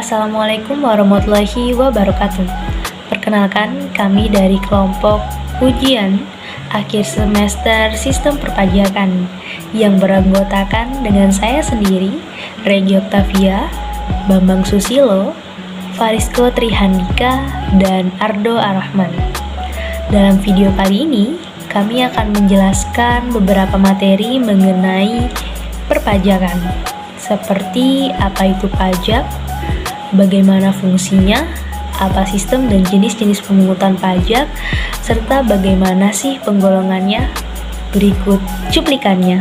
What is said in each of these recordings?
Assalamualaikum warahmatullahi wabarakatuh. Perkenalkan, kami dari kelompok ujian akhir semester Sistem Perpajakan yang beranggotakan dengan saya sendiri, Regi Oktavia, Bambang Susilo, Farisko Trihandika, dan Ardo Arrahman. Dalam video kali ini, kami akan menjelaskan beberapa materi mengenai perpajakan, seperti apa itu pajak, bagaimana fungsinya, apa sistem dan jenis-jenis pemungutan pajak, serta bagaimana sih penggolongannya. Berikut cuplikannya.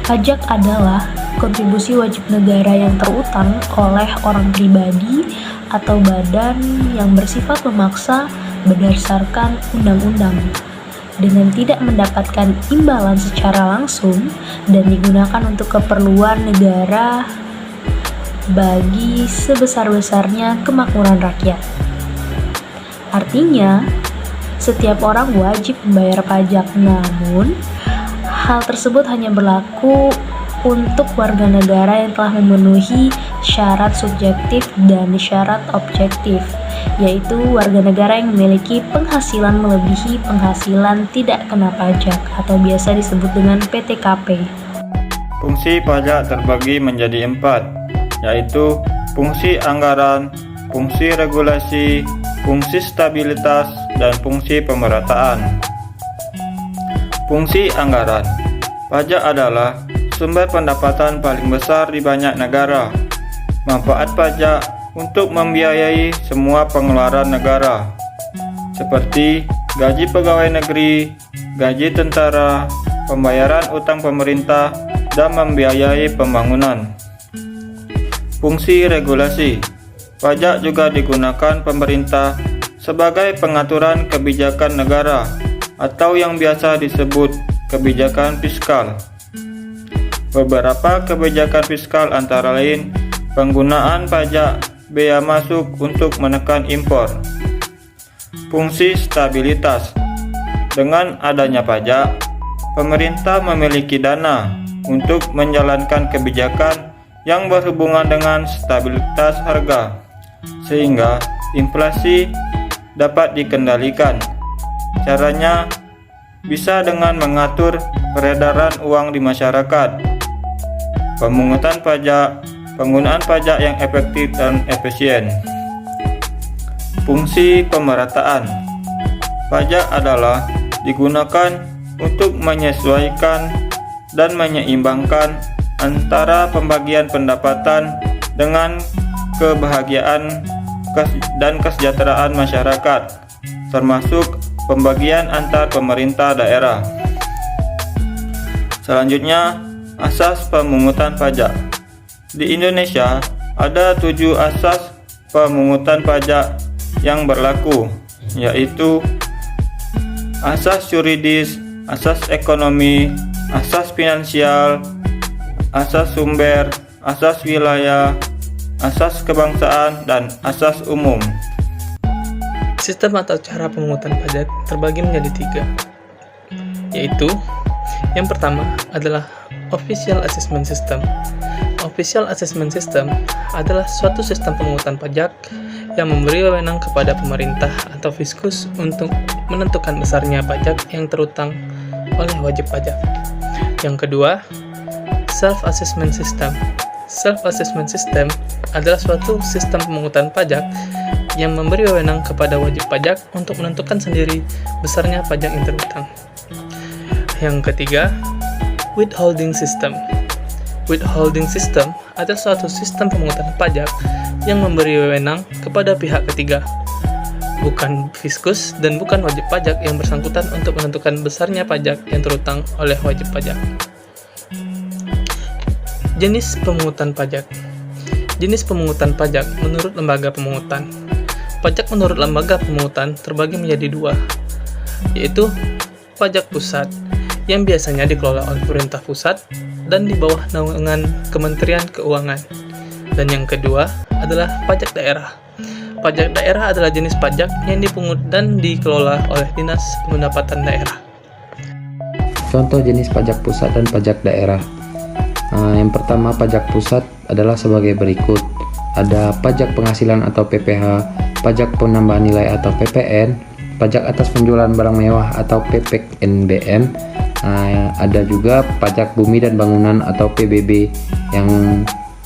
Pajak adalah kontribusi wajib negara yang terutang oleh orang pribadi atau badan yang bersifat memaksa berdasarkan undang-undang, dengan tidak mendapatkan imbalan secara langsung dan digunakan untuk keperluan negara bagi sebesar-besarnya kemakmuran rakyat. Artinya, setiap orang wajib membayar pajak, namun hal tersebut hanya berlaku untuk warga negara yang telah memenuhi syarat subjektif dan syarat objektif, yaitu warga negara yang memiliki penghasilan melebihi penghasilan tidak kena pajak atau biasa disebut dengan PTKP. Fungsi pajak terbagi menjadi 4, yaitu fungsi anggaran, fungsi regulasi, fungsi stabilitas, dan fungsi pemerataan. Fungsi anggaran. Pajak adalah sumber pendapatan paling besar di banyak negara. Manfaat pajak untuk membiayai semua pengeluaran negara, seperti gaji pegawai negeri, gaji tentara, pembayaran utang pemerintah, dan membiayai pembangunan. Fungsi regulasi. Pajak juga digunakan pemerintah sebagai pengaturan kebijakan negara atau yang biasa disebut kebijakan fiskal. Beberapa kebijakan fiskal antara lain penggunaan pajak bea masuk untuk menekan impor. Fungsi stabilitas. Dengan adanya pajak, pemerintah memiliki dana untuk menjalankan kebijakan yang berhubungan dengan stabilitas harga, sehingga inflasi dapat dikendalikan. Caranya bisa dengan mengatur peredaran uang di masyarakat. Pemungutan pajak, penggunaan pajak yang efektif dan efisien. Fungsi pemerataan. Pajak adalah digunakan untuk menyesuaikan dan menyeimbangkan antara pembagian pendapatan dengan kebahagiaan dan kesejahteraan masyarakat, termasuk pembagian antar pemerintah daerah. Selanjutnya, asas pemungutan pajak. Di Indonesia, ada 7 asas pemungutan pajak yang berlaku, yaitu asas yuridis, asas ekonomi, asas finansial, asas sumber, asas wilayah, asas kebangsaan, dan asas umum. Sistem atau cara pemungutan pajak terbagi menjadi 3, yaitu yang pertama adalah Official Assessment System. Official Assessment System adalah suatu sistem pemungutan pajak yang memberi wewenang kepada pemerintah atau fiskus untuk menentukan besarnya pajak yang terutang oleh wajib pajak. Yang kedua, Self-Assessment System. Self-Assessment System adalah suatu sistem pemungutan pajak yang memberi wewenang kepada wajib pajak untuk menentukan sendiri besarnya pajak yang terutang. Yang ketiga, Withholding System. Withholding System adalah suatu sistem pemungutan pajak yang memberi wewenang kepada pihak ketiga, bukan fiskus dan bukan wajib pajak yang bersangkutan untuk menentukan besarnya pajak yang terutang oleh wajib pajak. Jenis pemungutan pajak. Jenis pemungutan pajak menurut lembaga pemungutan. Pajak menurut lembaga pemungutan terbagi menjadi 2, yaitu pajak pusat yang biasanya dikelola oleh pemerintah pusat dan di bawah naungan Kementerian Keuangan. Dan yang kedua adalah pajak daerah. Pajak daerah adalah jenis pajak yang dipungut dan dikelola oleh Dinas Pendapatan Daerah. Contoh jenis pajak pusat dan pajak daerah. Yang pertama, pajak pusat adalah sebagai berikut. Ada pajak penghasilan atau PPh, pajak penambahan nilai atau PPN, pajak atas penjualan barang mewah atau PPNBM. Ada juga pajak bumi dan bangunan atau PBB. Yang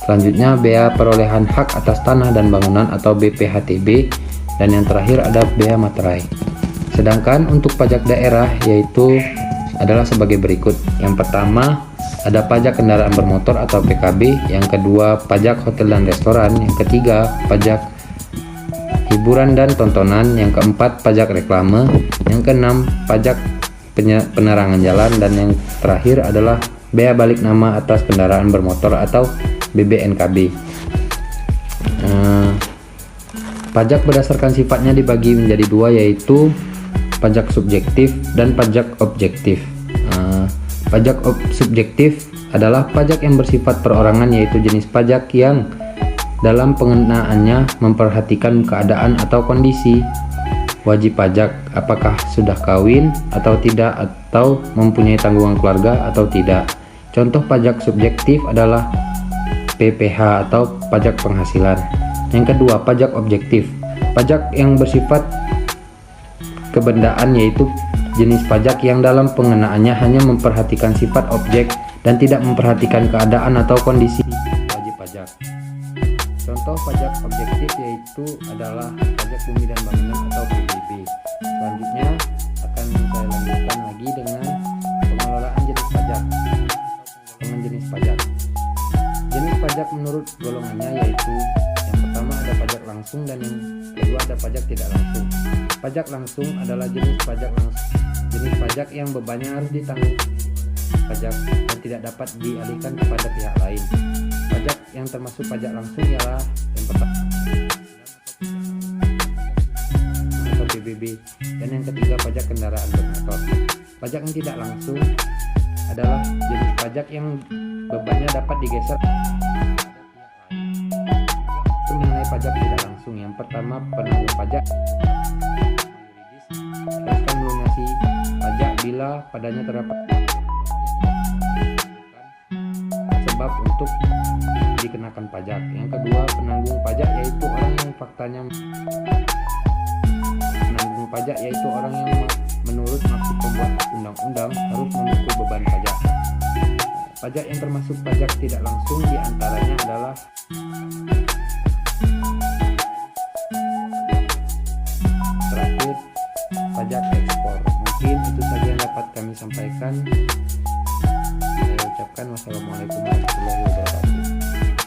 selanjutnya bea perolehan hak atas tanah dan bangunan atau BPHTB, dan yang terakhir ada bea materai. Sedangkan untuk pajak daerah yaitu adalah sebagai berikut. Yang pertama ada pajak kendaraan bermotor atau PKB, yang kedua pajak hotel dan restoran, yang ketiga pajak hiburan dan tontonan, yang keempat pajak reklame, yang keenam pajak penerangan jalan, dan yang terakhir adalah bea balik nama atas kendaraan bermotor atau BBNKB. Pajak berdasarkan sifatnya dibagi menjadi dua, yaitu pajak subjektif dan pajak objektif. Pajak subjektif adalah pajak yang bersifat perorangan, yaitu jenis pajak yang dalam pengenaannya memperhatikan keadaan atau kondisi wajib pajak, apakah sudah kawin atau tidak, atau mempunyai tanggungan keluarga atau tidak. Contoh pajak subjektif adalah PPh atau pajak penghasilan. Yang kedua, pajak objektif. Pajak yang bersifat kebendaan, yaitu jenis pajak yang dalam pengenaannya hanya memperhatikan sifat objek dan tidak memperhatikan keadaan atau kondisi wajib pajak. Contoh pajak objektif yaitu adalah pajak bumi dan bangunan atau PBB. Selanjutnya akan saya lanjutkan lagi dengan pengelolaan jenis pajak. Jenis pajak. Jenis pajak menurut golongannya yaitu yang pertama ada pajak langsung dan yang kedua ada pajak tidak langsung. Pajak langsung adalah jenis pajak yang bebannya harus ditanggung pajak dan tidak dapat dialihkan kepada pihak lain. Pajak yang termasuk pajak langsung ialah yang pertama atau PBB, dan yang ketiga pajak kendaraan bermotor. Pajak yang tidak langsung adalah jenis pajak yang bebannya dapat digeser. Mengenai pajak tidak langsung, yang pertama penanggung pajak akan melunasi pajak bila padanya terdapat sebab untuk dikenakan pajak. Yang kedua, penanggung pajak yaitu orang yang faktanya penanggung pajak yaitu orang yang menurut maksud pembuat undang-undang harus memikul beban pajak. Pajak yang termasuk pajak tidak langsung diantaranya adalah terakhir pajak ekspor. Mungkin itu saja yang dapat kami sampaikan. Saya ucapkan wassalamualaikum warahmatullahi wabarakatuh.